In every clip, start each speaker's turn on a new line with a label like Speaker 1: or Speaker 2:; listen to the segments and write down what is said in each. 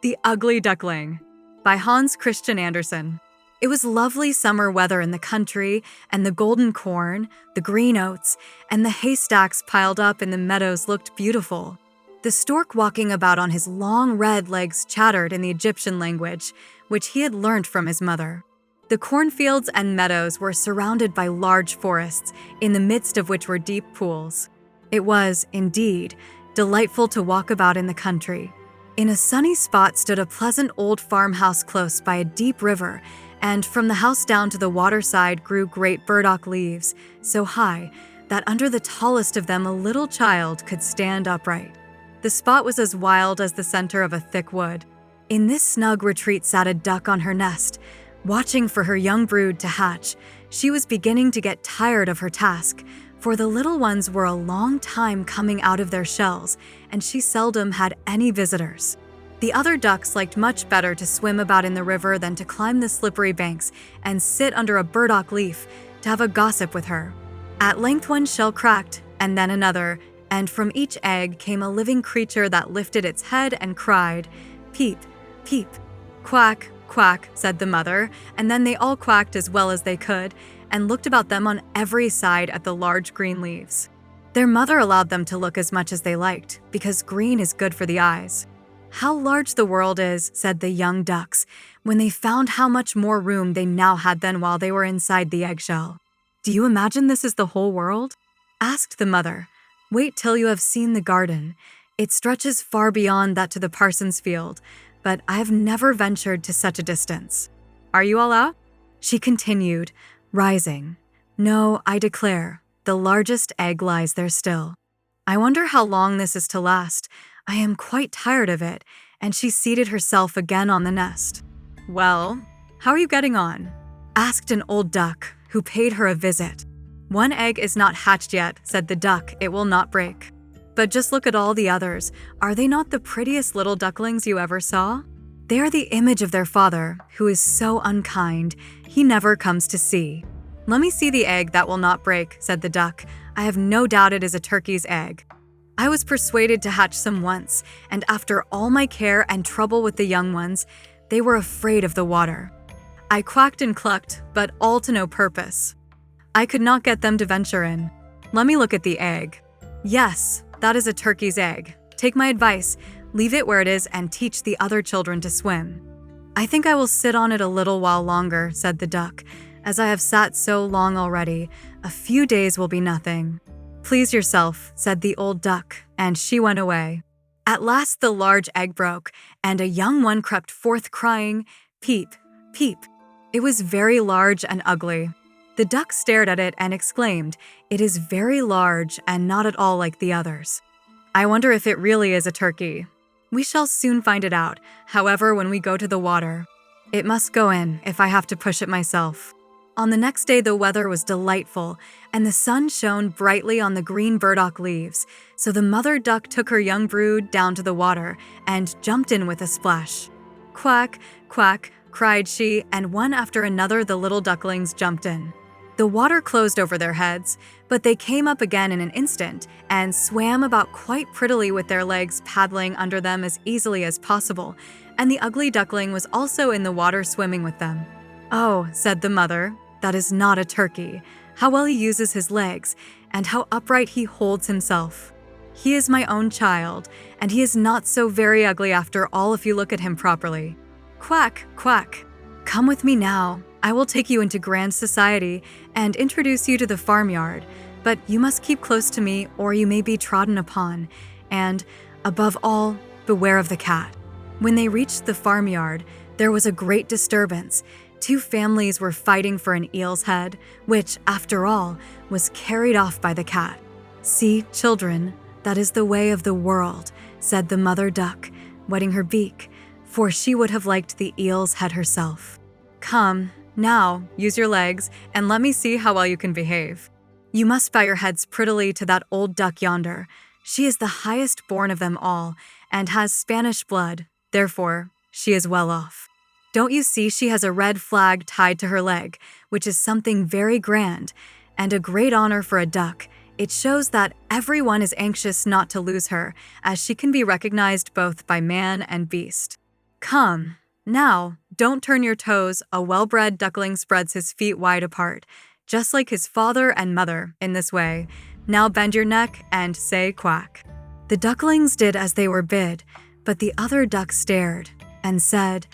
Speaker 1: The Ugly Duckling by Hans Christian Andersen. It was lovely summer weather in the country, and the golden corn, the green oats, and the haystacks piled up in the meadows looked beautiful. The stork walking about on his long red legs chattered in the Egyptian language, which he had learned from his mother. The cornfields and meadows were surrounded by large forests, in the midst of which were deep pools. It was, indeed, delightful to walk about in the country. In a sunny spot stood a pleasant old farmhouse close by a deep river, and from the house down to the waterside grew great burdock leaves, so high that under the tallest of them a little child could stand upright. The spot was as wild as the center of a thick wood. In this snug retreat sat a duck on her nest, watching for her young brood to hatch. She was beginning to get tired of her task, for the little ones were a long time coming out of their shells, and she seldom had any visitors. The other ducks liked much better to swim about in the river than to climb the slippery banks and sit under a burdock leaf to have a gossip with her. At length one shell cracked, and then another, and from each egg came a living creature that lifted its head and cried, "Peep, peep." "Quack, quack," said the mother, and then they all quacked as well as they could, and looked about them on every side at the large green leaves. Their mother allowed them to look as much as they liked, because green is good for the eyes. "How large the world is," said the young ducks, when they found how much more room they now had than while they were inside the eggshell. "Do you imagine this is the whole world?" asked the mother. "Wait till you have seen the garden. It stretches far beyond that to the parson's field, but I have never ventured to such a distance. Are you all out?" she continued, rising. "No, I declare, the largest egg lies there still. I wonder how long this is to last. I am quite tired of it," and she seated herself again on the nest. "Well, how are you getting on?" asked an old duck who paid her a visit. "One egg is not hatched yet," said the duck. "It will not break. But just look at all the others. Are they not the prettiest little ducklings you ever saw? They are the image of their father, who is so unkind. He never comes to see." "Let me see the egg that will not break," said the duck. "I have no doubt it is a turkey's egg. I was persuaded to hatch some once, and after all my care and trouble with the young ones, they were afraid of the water. I quacked and clucked, but all to no purpose. I could not get them to venture in. Let me look at the egg. Yes, that is a turkey's egg. Take my advice, leave it where it is and teach the other children to swim." "I think I will sit on it a little while longer," said the duck. "As I have sat so long already, a few days will be nothing." "Please yourself," said the old duck, and she went away. At last the large egg broke, and a young one crept forth crying, "Peep, peep." It was very large and ugly. The duck stared at it and exclaimed, "It is very large and not at all like the others. I wonder if it really is a turkey. We shall soon find it out, however, when we go to the water. It must go in if I have to push it myself." On the next day the weather was delightful, and the sun shone brightly on the green burdock leaves, so the mother duck took her young brood down to the water and jumped in with a splash. "Quack, quack," cried she, and one after another the little ducklings jumped in. The water closed over their heads, but they came up again in an instant and swam about quite prettily with their legs paddling under them as easily as possible, and the ugly duckling was also in the water swimming with them. "Oh," said the mother, "that is not a turkey. How well he uses his legs, and how upright he holds himself. He is my own child, and he is not so very ugly after all if you look at him properly. Quack, quack. Come with me now. I will take you into grand society and introduce you to the farmyard, but you must keep close to me or you may be trodden upon, and, above all, beware of the cat." When they reached the farmyard, there was a great disturbance. 2 families were fighting for an eel's head, which, after all, was carried off by the cat. "See, children, that is the way of the world," said the mother duck, wetting her beak, for she would have liked the eel's head herself. "Come, now, use your legs, and let me see how well you can behave. You must bow your heads prettily to that old duck yonder. She is the highest born of them all, and has Spanish blood, therefore she is well off. Don't you see she has a red flag tied to her leg, which is something very grand, and a great honor for a duck. It shows that everyone is anxious not to lose her, as she can be recognized both by man and beast. Come. Now, don't turn your toes. A well-bred duckling spreads his feet wide apart, just like his father and mother, in this way. Now bend your neck and say quack. The ducklings did as they were bid, but the other duck stared and said,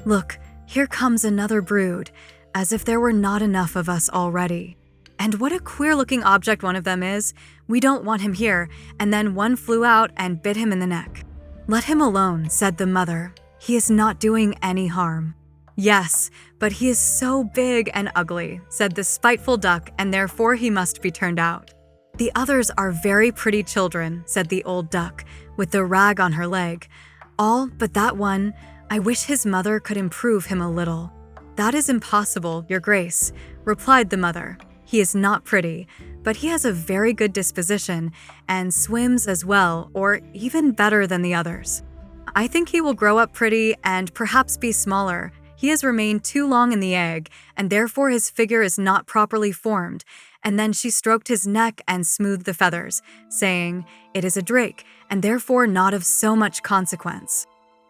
Speaker 1: Look, here comes another brood, as if there were not enough of us already. And what a queer-looking object one of them is. We don't want him here. And then one flew out and bit him in the neck. Let him alone, said the mother. He is not doing any harm. Yes, but he is so big and ugly, said the spiteful duck, and therefore he must be turned out. The others are very pretty children, said the old duck, with the rag on her leg. All but that one. I wish his mother could improve him a little. That is impossible, your grace, replied the mother. He is not pretty, but he has a very good disposition and swims as well, or even better than the others. I think he will grow up pretty and perhaps be smaller. He has remained too long in the egg, and therefore his figure is not properly formed. And then she stroked his neck and smoothed the feathers, saying, It is a drake, and therefore not of so much consequence.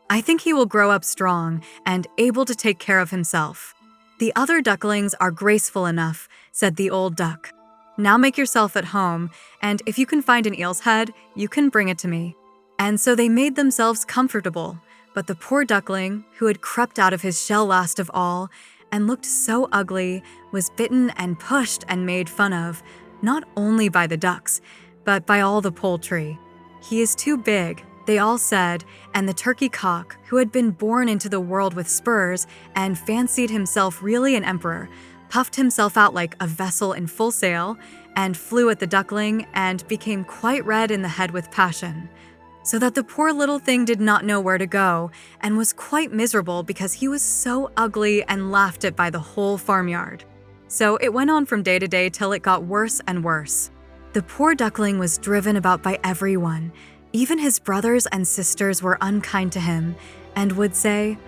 Speaker 1: I think he will grow up strong and able to take care of himself. The other ducklings are graceful enough, said the old duck. Now make yourself at home, and if you can find an eel's head, you can bring it to me. And so they made themselves comfortable, but the poor duckling, who had crept out of his shell last of all, and looked so ugly, was bitten and pushed and made fun of, not only by the ducks, but by all the poultry. He is too big, they all said, and the turkey cock, who had been born into the world with spurs and fancied himself really an emperor, puffed himself out like a vessel in full sail, and flew at the duckling and became quite red in the head with passion. So that the poor little thing did not know where to go, and was quite miserable because he was so ugly and laughed at by the whole farmyard. So it went on from day to day till it got worse and worse. The poor duckling was driven about by everyone. Even his brothers and sisters were unkind to him, and would say,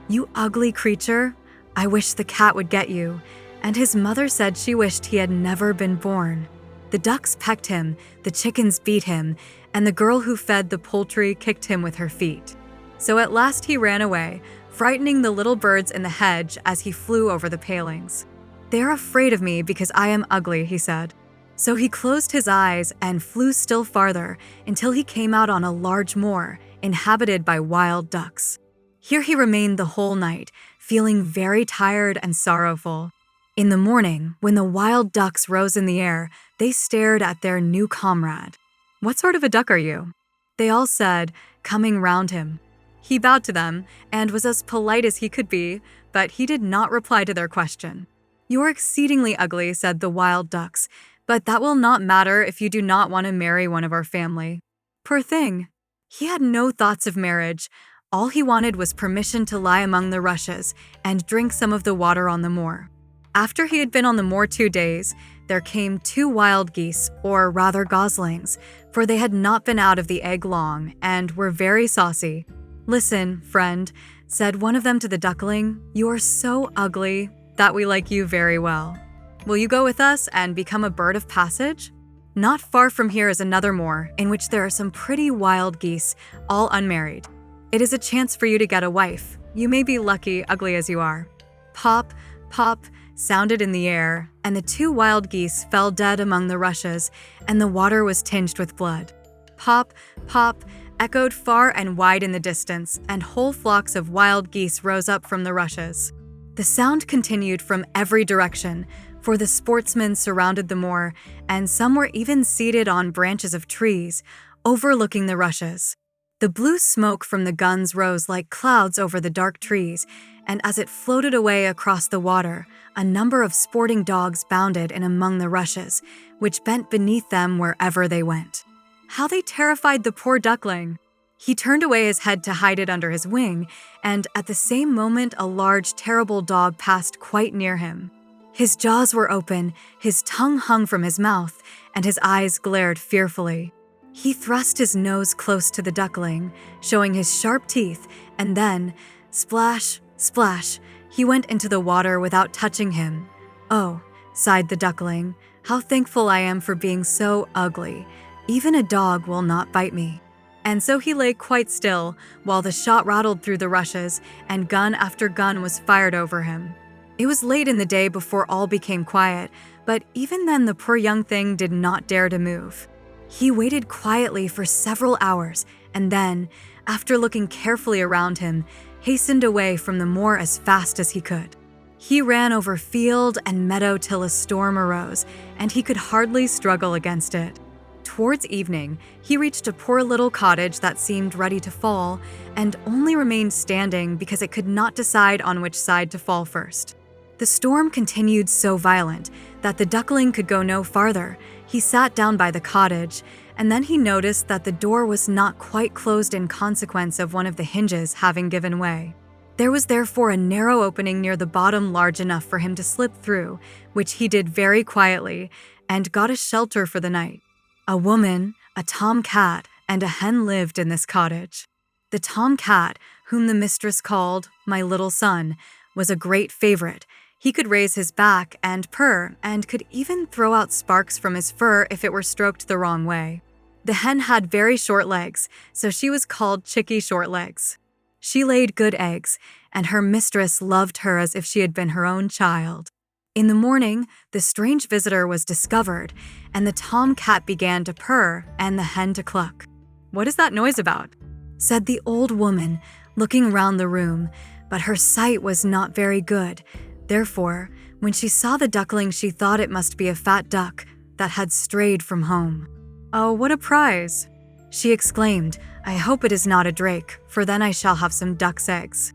Speaker 1: you ugly creature, I wish the cat would get you. And his mother said she wished he had never been born. The ducks pecked him, the chickens beat him, and the girl who fed the poultry kicked him with her feet. So at last he ran away, frightening the little birds in the hedge as he flew over the palings. They are afraid of me because I am ugly, he said. So he closed his eyes and flew still farther until he came out on a large moor inhabited by wild ducks. Here he remained the whole night, feeling very tired and sorrowful. In the morning, when the wild ducks rose in the air, they stared at their new comrade. What sort of a duck are you? They all said, coming round him. He bowed to them and was as polite as he could be, but he did not reply to their question. You are exceedingly ugly, said the wild ducks, but that will not matter if you do not want to marry one of our family. Poor thing. He had no thoughts of marriage. All he wanted was permission to lie among the rushes and drink some of the water on the moor. After he had been on the moor 2 days, there came 2 wild geese, or rather goslings, for they had not been out of the egg long and were very saucy. Listen, friend, said one of them to the duckling, you are so ugly that we like you very well. Will you go with us and become a bird of passage? Not far from here is another moor in which there are some pretty wild geese, all unmarried. It is a chance for you to get a wife. You may be lucky, ugly as you are. Pop, pop, sounded in the air, and the 2 wild geese fell dead among the rushes, and the water was tinged with blood. Pop, pop, echoed far and wide in the distance, and whole flocks of wild geese rose up from the rushes. The sound continued from every direction, for the sportsmen surrounded the moor, and some were even seated on branches of trees, overlooking the rushes. The blue smoke from the guns rose like clouds over the dark trees, and as it floated away across the water, a number of sporting dogs bounded in among the rushes, which bent beneath them wherever they went. How they terrified the poor duckling! He turned away his head to hide it under his wing, and at the same moment a large, terrible dog passed quite near him. His jaws were open, his tongue hung from his mouth, and his eyes glared fearfully. He thrust his nose close to the duckling, showing his sharp teeth, and then, splash, splash, he went into the water without touching him. Oh, sighed the duckling, how thankful I am for being so ugly. Even a dog will not bite me. And so he lay quite still while the shot rattled through the rushes and gun after gun was fired over him. It was late in the day before all became quiet, but even then the poor young thing did not dare to move. He waited quietly for several hours and then, after looking carefully around him, hastened away from the moor as fast as he could. He ran over field and meadow till a storm arose, and he could hardly struggle against it. Towards evening, he reached a poor little cottage that seemed ready to fall and only remained standing because it could not decide on which side to fall first. The storm continued so violent that the duckling could go no farther. He sat down by the cottage, and then he noticed that the door was not quite closed in consequence of one of the hinges having given way. There was therefore a narrow opening near the bottom large enough for him to slip through, which he did very quietly, and got a shelter for the night. A woman, a tom-cat, and a hen lived in this cottage. The tom-cat, whom the mistress called my little son, was a great favorite. He could raise his back and purr, and could even throw out sparks from his fur if it were stroked the wrong way. The hen had very short legs, so she was called Chickie Shortlegs. She laid good eggs, and her mistress loved her as if she had been her own child. In the morning, the strange visitor was discovered, and the tom-cat began to purr and the hen to cluck. "What is that noise about?" said the old woman, looking around the room, but her sight was not very good. Therefore, when she saw the duckling, she thought it must be a fat duck that had strayed from home. "Oh, what a prize!" she exclaimed. "I hope it is not a drake, for then I shall have some duck's eggs.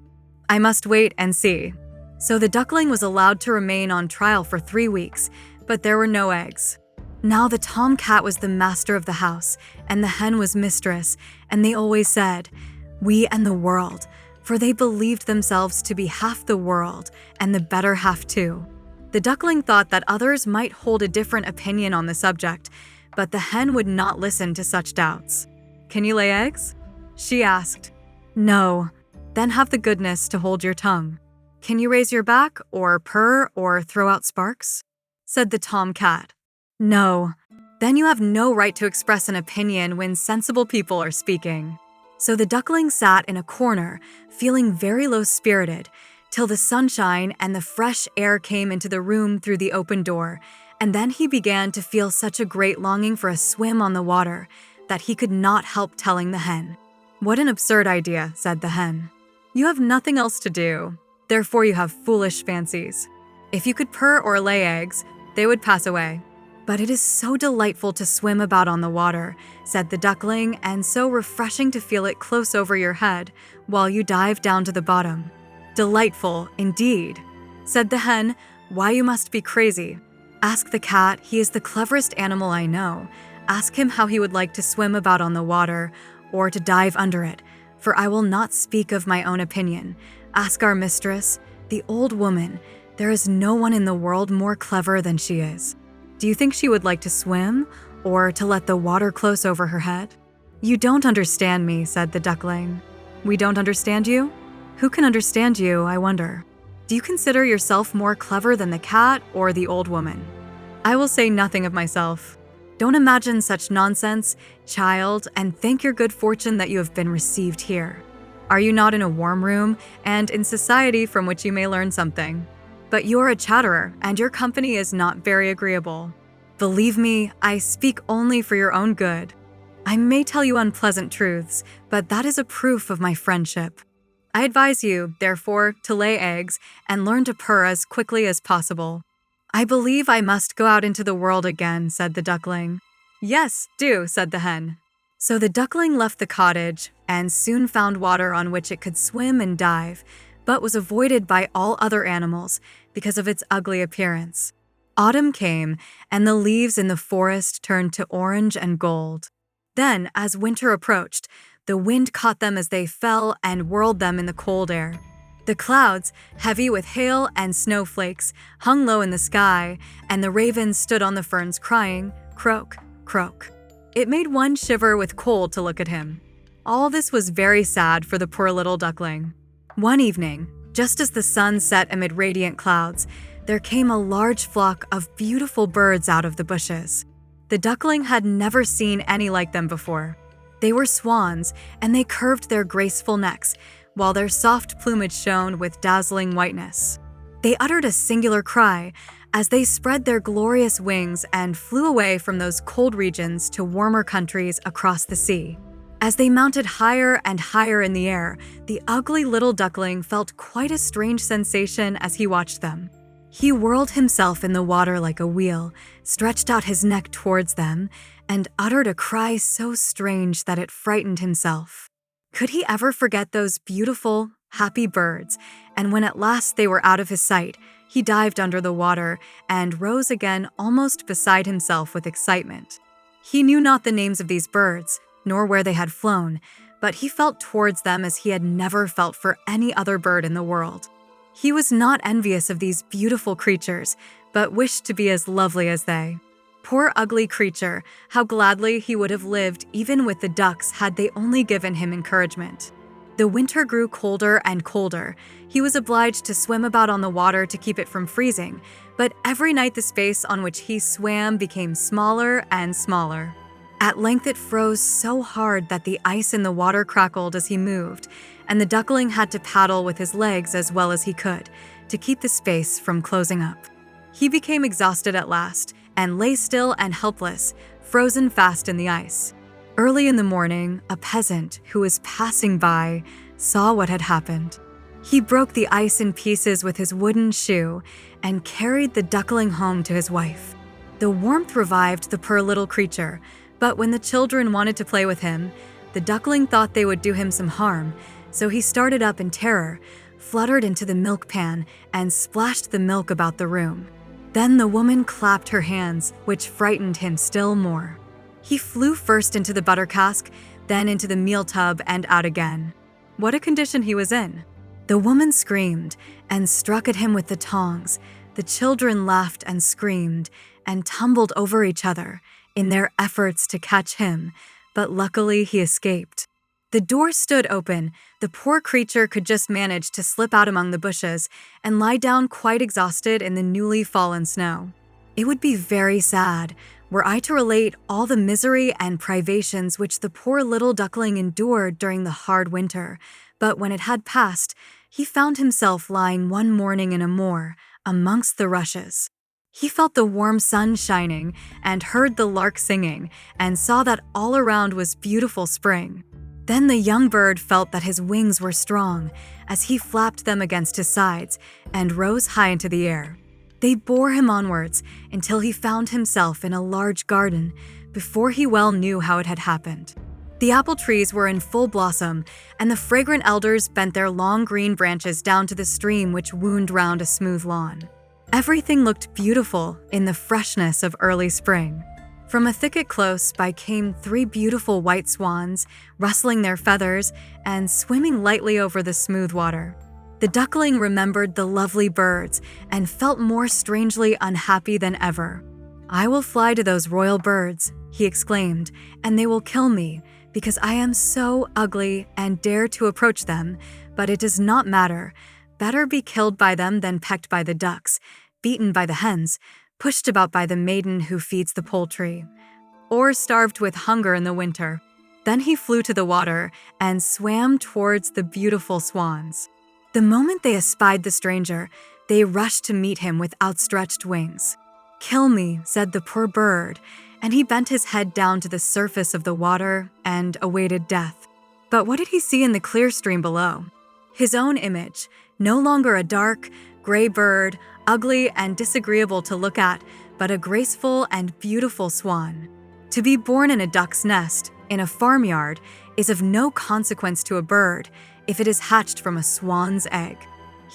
Speaker 1: I must wait and see." So the duckling was allowed to remain on trial for 3 weeks, but there were no eggs. Now the tom-cat was the master of the house, and the hen was mistress, and they always said, "We and the world," for they believed themselves to be half the world, and the better half too. The duckling thought that others might hold a different opinion on the subject, but the hen would not listen to such doubts. "Can you lay eggs?" she asked. "No." "Then have the goodness to hold your tongue." "Can you raise your back, or purr, or throw out sparks?" said the tom-cat. "No." "Then you have no right to express an opinion when sensible people are speaking." So the duckling sat in a corner, feeling very low-spirited, till the sunshine and the fresh air came into the room through the open door, and then he began to feel such a great longing for a swim on the water that he could not help telling the hen. "What an absurd idea," said the hen. "You have nothing else to do. Therefore you have foolish fancies. If you could purr or lay eggs, they would pass away." "But it is so delightful to swim about on the water," said the duckling, "and so refreshing to feel it close over your head while you dive down to the bottom." "Delightful, indeed," said the hen. "Why, you must be crazy. Ask the cat, he is the cleverest animal I know. Ask him how he would like to swim about on the water, or to dive under it, for I will not speak of my own opinion. Ask our mistress, the old woman. There is no one in the world more clever than she is. Do you think she would like to swim, or to let the water close over her head?" "You don't understand me," said the duckling. "We don't understand you? Who can understand you, I wonder? Do you consider yourself more clever than the cat or the old woman?" "I will say nothing of myself. Don't imagine such nonsense, child, and thank your good fortune that you have been received here. Are you not in a warm room, and in society from which you may learn something? But you are a chatterer, and your company is not very agreeable. Believe me, I speak only for your own good. I may tell you unpleasant truths, but that is a proof of my friendship. I advise you, therefore, to lay eggs and learn to purr as quickly as possible." "I believe I must go out into the world again," said the duckling. "Yes, do," said the hen. So the duckling left the cottage and soon found water on which it could swim and dive, but was avoided by all other animals because of its ugly appearance. Autumn came, and the leaves in the forest turned to orange and gold. Then, as winter approached, the wind caught them as they fell and whirled them in the cold air. The clouds, heavy with hail and snowflakes, hung low in the sky, and the ravens stood on the ferns crying, "Croak, croak." It made one shiver with cold to look at him. All this was very sad for the poor little duckling. One evening, just as the sun set amid radiant clouds, there came a large flock of beautiful birds out of the bushes. The duckling had never seen any like them before. They were swans, and they curved their graceful necks, while their soft plumage shone with dazzling whiteness. They uttered a singular cry as they spread their glorious wings and flew away from those cold regions to warmer countries across the sea. As they mounted higher and higher in the air, the ugly little duckling felt quite a strange sensation as he watched them. He whirled himself in the water like a wheel, stretched out his neck towards them, and uttered a cry so strange that it frightened himself. Could he ever forget those beautiful, happy birds? And when at last they were out of his sight, he dived under the water and rose again almost beside himself with excitement. He knew not the names of these birds, nor where they had flown, but he felt towards them as he had never felt for any other bird in the world. He was not envious of these beautiful creatures, but wished to be as lovely as they. Poor ugly creature, how gladly he would have lived even with the ducks had they only given him encouragement. The winter grew colder and colder. He was obliged to swim about on the water to keep it from freezing, but every night the space on which he swam became smaller and smaller. At length it froze so hard that the ice in the water crackled as he moved, and the duckling had to paddle with his legs as well as he could to keep the space from closing up. He became exhausted at last and lay still and helpless, frozen fast in the ice. Early in the morning, a peasant who was passing by saw what had happened. He broke the ice in pieces with his wooden shoe and carried the duckling home to his wife. The warmth revived the poor little creature, but when the children wanted to play with him, the duckling thought they would do him some harm, so he started up in terror, fluttered into the milk pan, and splashed the milk about the room. Then the woman clapped her hands, which frightened him still more. He flew first into the butter cask, then into the meal tub and out again. What a condition he was in! The woman screamed and struck at him with the tongs. The children laughed and screamed and tumbled over each other in their efforts to catch him, but luckily he escaped. The door stood open. The poor creature could just manage to slip out among the bushes and lie down quite exhausted in the newly fallen snow. It would be very sad were I to relate all the misery and privations which the poor little duckling endured during the hard winter, but when it had passed, he found himself lying one morning in a moor amongst the rushes. He felt the warm sun shining and heard the lark singing and saw that all around was beautiful spring. Then the young bird felt that his wings were strong as he flapped them against his sides and rose high into the air. They bore him onwards until he found himself in a large garden before he well knew how it had happened. The apple trees were in full blossom, and the fragrant elders bent their long green branches down to the stream which wound round a smooth lawn. Everything looked beautiful in the freshness of early spring. From a thicket close by came 3 beautiful white swans, rustling their feathers and swimming lightly over the smooth water. The duckling remembered the lovely birds and felt more strangely unhappy than ever. "I will fly to those royal birds," he exclaimed, "and they will kill me, because I am so ugly and dare to approach them, but it does not matter. Better be killed by them than pecked by the ducks, beaten by the hens, pushed about by the maiden who feeds the poultry, or starved with hunger in the winter." Then he flew to the water and swam towards the beautiful swans. The moment they espied the stranger, they rushed to meet him with outstretched wings. "Kill me," said the poor bird, and he bent his head down to the surface of the water and awaited death. But what did he see in the clear stream below? His own image, no longer a dark, gray bird, ugly and disagreeable to look at, but a graceful and beautiful swan. To be born in a duck's nest, in a farmyard, is of no consequence to a bird if it is hatched from a swan's egg.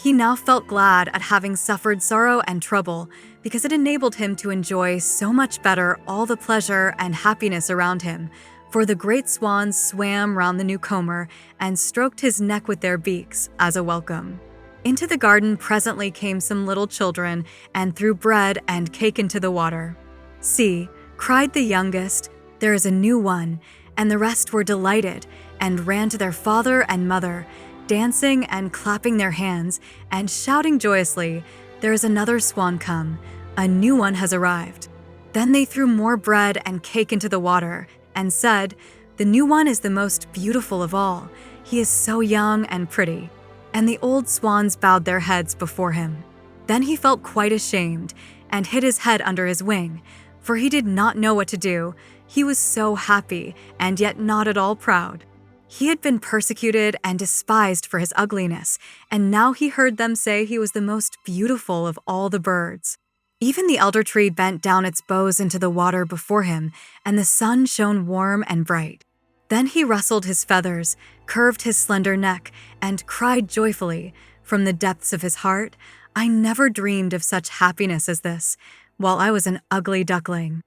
Speaker 1: He now felt glad at having suffered sorrow and trouble because it enabled him to enjoy so much better all the pleasure and happiness around him, for the great swans swam round the newcomer and stroked his neck with their beaks as a welcome. Into the garden presently came some little children and threw bread and cake into the water. "See," cried the youngest, "there is a new one," and the rest were delighted and ran to their father and mother, dancing and clapping their hands and shouting joyously, "There is another swan come, a new one has arrived." Then they threw more bread and cake into the water and said, The new one is the most beautiful of all. He is so young and pretty." And the old swans bowed their heads before him. Then he felt quite ashamed and hid his head under his wing, for he did not know what to do. He was so happy and yet not at all proud. He had been persecuted and despised for his ugliness, and now he heard them say he was the most beautiful of all the birds. Even the elder tree bent down its boughs into the water before him, and the sun shone warm and bright. Then he rustled his feathers, curved his slender neck, and cried joyfully from the depths of his heart, "I never dreamed of such happiness as this, while I was an ugly duckling."